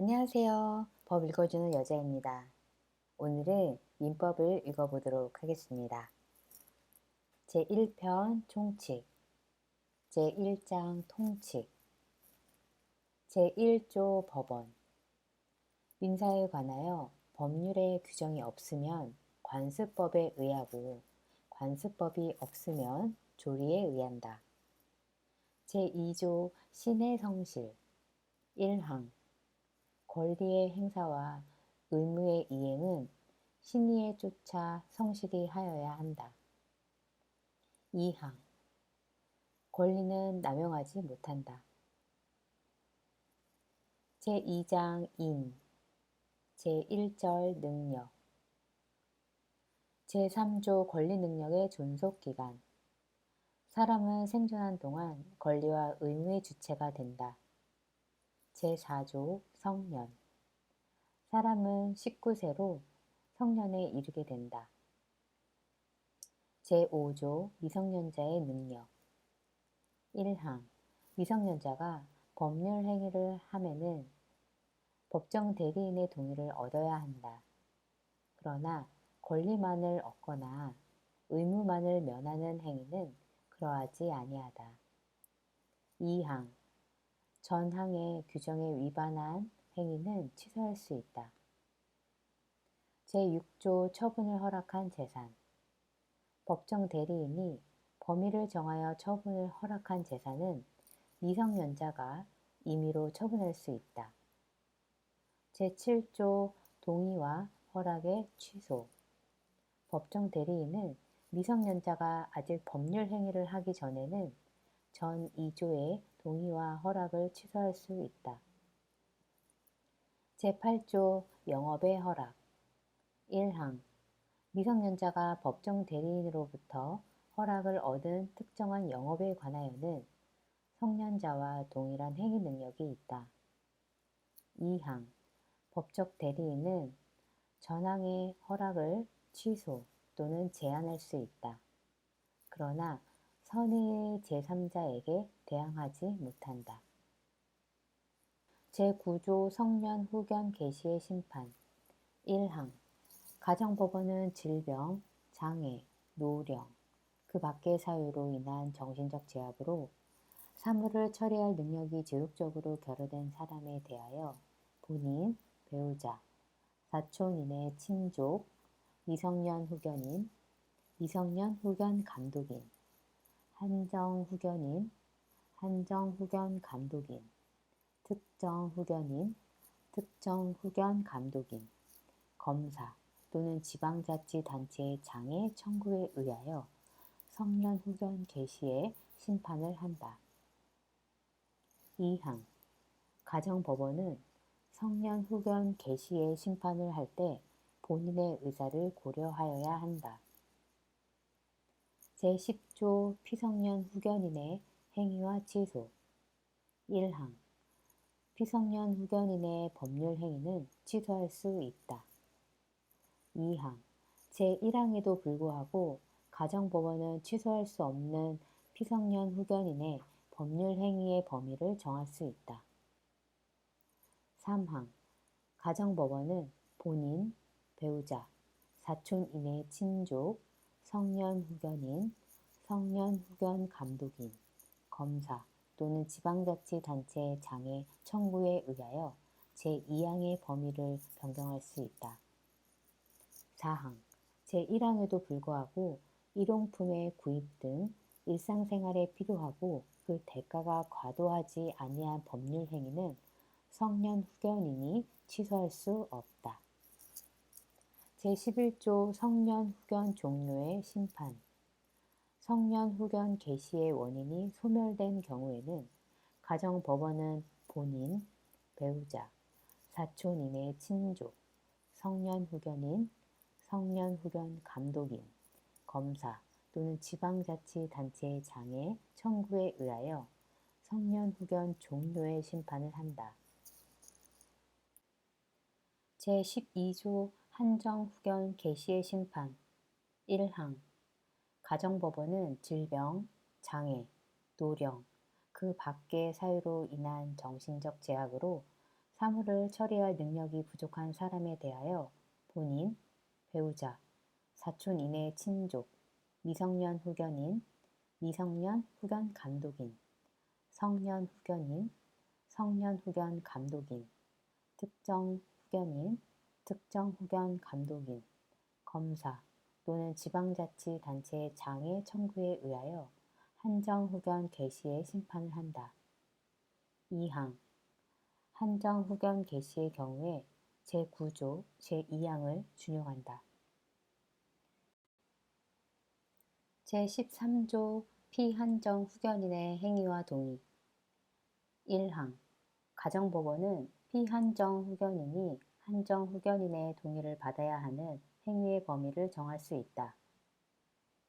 안녕하세요. 법 읽어주는 여자입니다. 오늘은 민법을 읽어보도록 하겠습니다. 제1편 총칙, 제1장 통칙, 제1조 법원. 민사에 관하여 법률의 규정이 없으면 관습법에 의하고 관습법이 없으면 조리에 의한다. 제2조 신의 성실 1항 권리의 행사와 의무의 이행은 신의에 쫓아 성실히 하여야 한다. 2항 권리는 남용하지 못한다. 제2장 인 제1절 능력 제3조 권리 능력의 존속기간 사람은 생존한 동안 권리와 의무의 주체가 된다. 제4조 성년 사람은 19세로 성년에 이르게 된다. 제5조 미성년자의 능력 1항 미성년자가 법률 행위를 하면은 법정 대리인의 동의를 얻어야 한다. 그러나 권리만을 얻거나 의무만을 면하는 행위는 그러하지 아니하다. 2항 전항의 규정에 위반한 행위는 취소할 수 있다. 제6조 처분을 허락한 재산 법정 대리인이 범위를 정하여 처분을 허락한 재산은 미성년자가 임의로 처분할 수 있다. 제7조 동의와 허락의 취소 법정 대리인은 미성년자가 아직 법률 행위를 하기 전에는 전 2조의 동의와 허락을 취소할 수 있다. 제8조 영업의 허락 1항 미성년자가 법정 대리인으로부터 허락을 얻은 특정한 영업에 관하여는 성년자와 동일한 행위 능력이 있다. 2항 법적 대리인은 전항의 허락을 취소 또는 제한할 수 있다. 그러나 선의의 제3자에게 대항하지 못한다. 제9조 성년 후견 개시의 심판 1항 가정법원은 질병, 장애, 노령, 그 밖의 사유로 인한 정신적 제약으로 사물을 처리할 능력이 지속적으로 결여된 사람에 대하여 본인, 배우자, 사촌인의 친족, 미성년 후견인, 미성년 후견 감독인, 한정 후견인, 한정 후견 감독인, 특정 후견인, 특정 후견 감독인, 검사 또는 지방자치단체의 장애 청구에 의하여 성년 후견 개시의 심판을 한다. 2항 가정법원은 성년 후견 개시의 심판을 할 때 본인의 의사를 고려하여야 한다. 제10조 피성년 후견인의 행위와 취소 1항 피성년 후견인의 법률 행위는 취소할 수 있다. 2항 제1항에도 불구하고 가정법원은 취소할 수 없는 피성년 후견인의 법률 행위의 범위를 정할 수 있다. 3항 가정법원은 본인, 배우자, 사촌인의 친족, 성년 후견인, 성년 후견 감독인, 검사 또는 지방자치단체의 장애 청구에 의하여 제2항의 범위를 변경할 수 있다. 4항 제1항에도 불구하고 일용품의 구입 등 일상생활에 필요하고 그 대가가 과도하지 아니한 법률 행위는 성년 후견인이 취소할 수 없다. 제11조 성년 후견 종료의 심판 성년 후견 개시의 원인이 소멸된 경우에는 가정법원은 본인, 배우자, 사촌인의 친족, 성년 후견인, 성년 후견 감독인, 검사 또는 지방자치단체의 장애 청구에 의하여 성년 후견 종료의 심판을 한다. 제12조 한정 후견 개시의 심판 1항 가정법원은 질병, 장애, 노령, 그 밖의 사유로 인한 정신적 제약으로 사물을 처리할 능력이 부족한 사람에 대하여 본인, 배우자, 사촌 이내 친족, 미성년 후견인, 미성년 후견 감독인, 성년 후견인, 성년 후견 감독인, 특정 후견인, 특정 후견 감독인, 검사 또는 지방자치단체의 장애 청구에 의하여 한정 후견 개시의 심판을 한다. 2항 한정 후견 개시의 경우에 제9조 제2항을 준용한다. 제13조 피한정 후견인의 행위와 동의 1항 가정법원은 피한정 후견인이 한정 후견인의 동의를 받아야 하는 행위의 범위를 정할 수 있다.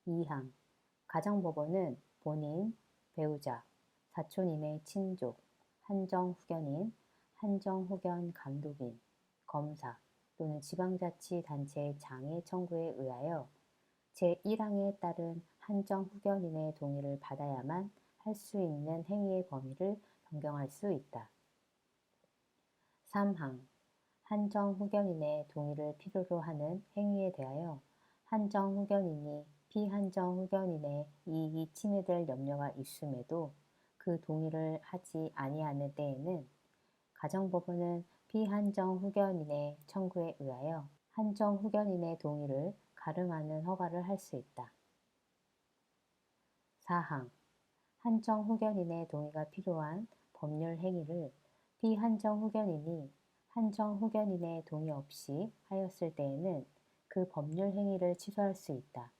2항 가정법원은 본인, 배우자, 사촌 이내 친족, 한정 후견인, 한정 후견 감독인, 검사 또는 지방자치단체의 장애 청구에 의하여 제1항에 따른 한정 후견인의 동의를 받아야만 할 수 있는 행위의 범위를 변경할 수 있다. 3항 한정 후견인의 동의를 필요로 하는 행위에 대하여 한정 후견인이 피한정 후견인의 이익이 침해될 염려가 있음에도 그 동의를 하지 아니하는 때에는 가정법원은 피한정 후견인의 청구에 의하여 한정 후견인의 동의를 가름하는 허가를 할 수 있다. 4항 한정 후견인의 동의가 필요한 법률 행위를 피한정 후견인이 한정 후견인의 동의 없이 하였을 때에는 그 법률 행위를 취소할 수 있다.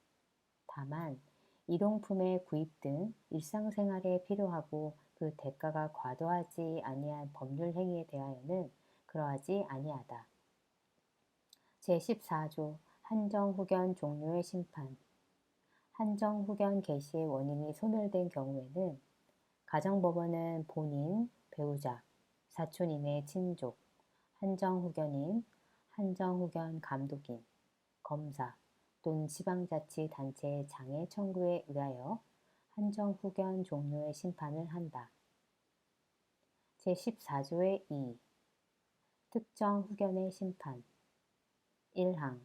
다만 일용품의 구입 등 일상생활에 필요하고 그 대가가 과도하지 아니한 법률 행위에 대하여는 그러하지 아니하다. 제14조 한정 후견 종료의 심판 한정 후견 개시의 원인이 소멸된 경우에는 가정법원은 본인, 배우자, 사촌 이내 친족, 한정 후견인, 한정 후견 감독인, 검사 또는 지방자치단체의 장애 청구에 의하여 한정 후견 종료의 심판을 한다. 제14조의 2 특정 후견의 심판 1항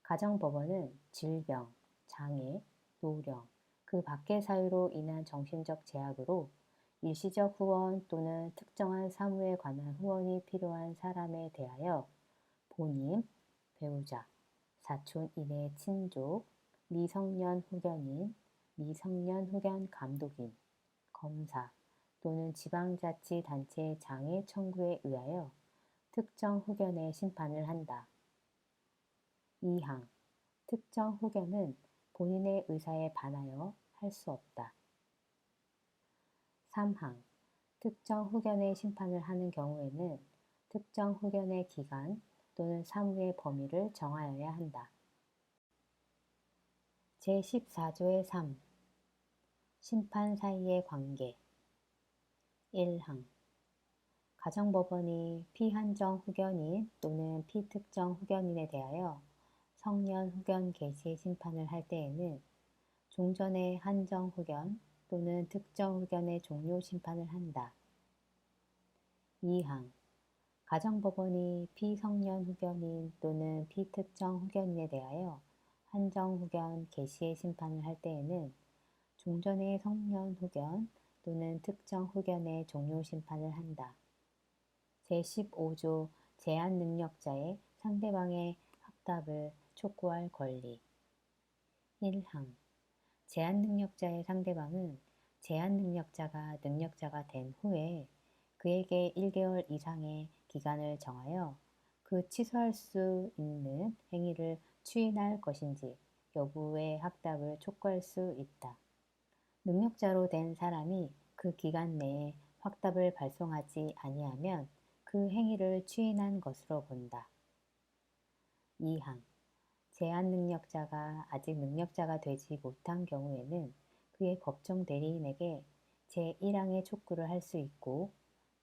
가정법원은 질병, 장애, 노령, 그 밖의 사유로 인한 정신적 제약으로 일시적 후원 또는 특정한 사무에 관한 후원이 필요한 사람에 대하여 본인, 배우자, 사촌 이내 친족, 미성년 후견인, 미성년 후견 감독인, 검사 또는 지방자치단체의 장애 청구에 의하여 특정 후견의 심판을 한다. 2항 특정 후견은 본인의 의사에 반하여 할 수 없다. 3항 특정 후견의 심판을 하는 경우에는 특정 후견의 기간 또는 사무의 범위를 정하여야 한다. 제14조의 3 심판 사이의 관계 1항 가정법원이 피한정 후견인 또는 피특정 후견인에 대하여 성년 후견 개시 심판을 할 때에는 종전의 한정 후견 또는 특정 후견의 종료 심판을 한다. 2항 가정법원이 피성년 후견인 또는 피특정 후견인에 대하여 한정 후견 개시의 심판을 할 때에는 종전의 성년 후견 또는 특정 후견의 종료 심판을 한다. 제15조 제한 능력자의 상대방의 확답을 촉구할 권리 1항 제한 능력자의 상대방은 제한 능력자가 능력자가 된 후에 그에게 1개월 이상의 기간을 정하여 그 취소할 수 있는 행위를 추인할 것인지 여부의 확답을 촉구할 수 있다. 능력자로 된 사람이 그 기간 내에 확답을 발송하지 아니하면 그 행위를 추인한 것으로 본다. 2항 제한 능력자가 아직 능력자가 되지 못한 경우에는 그의 법정 대리인에게 제1항의 촉구를 할 수 있고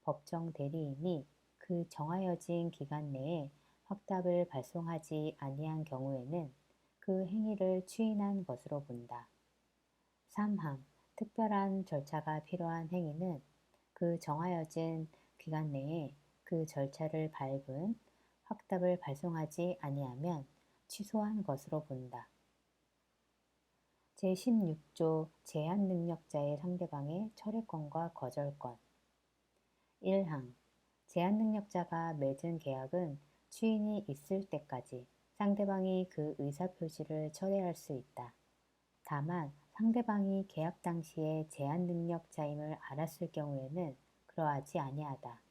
법정 대리인이 그 정하여진 기간 내에 확답을 발송하지 아니한 경우에는 그 행위를 추인한 것으로 본다. 3항 특별한 절차가 필요한 행위는 그 정하여진 기간 내에 그 절차를 밟은 확답을 발송하지 아니하면 취소한 것으로 본다. 제16조 제한능력자의 상대방의 철회권과 거절권 1항 제한능력자가 맺은 계약은 추인이 있을 때까지 상대방이 그 의사표시를 철회할 수 있다. 다만 상대방이 계약 당시에 제한능력자임을 알았을 경우에는 그러하지 아니하다.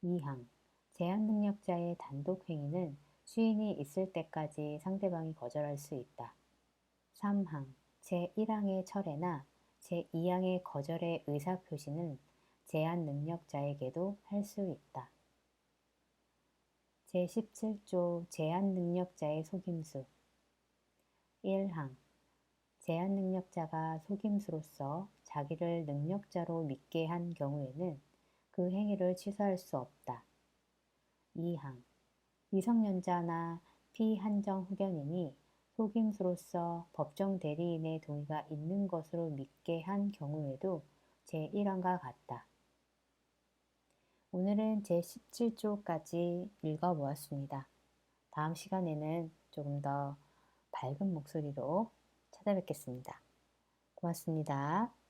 2항 제한능력자의 단독행위는 추인이 있을 때까지 상대방이 거절할 수 있다. 3항 제1항의 철회나 제2항의 거절의 의사표시는 제한능력자에게도 할 수 있다. 제17조 제한능력자의 속임수 1항 제한능력자가 속임수로서 자기를 능력자로 믿게 한 경우에는 그 행위를 취소할 수 없다. 2항 미성년자나 피한정 후견인이 속임수로서 법정 대리인의 동의가 있는 것으로 믿게 한 경우에도 제1항과 같다. 오늘은 제17조까지 읽어보았습니다. 다음 시간에는 조금 더 밝은 목소리로 찾아뵙겠습니다. 고맙습니다.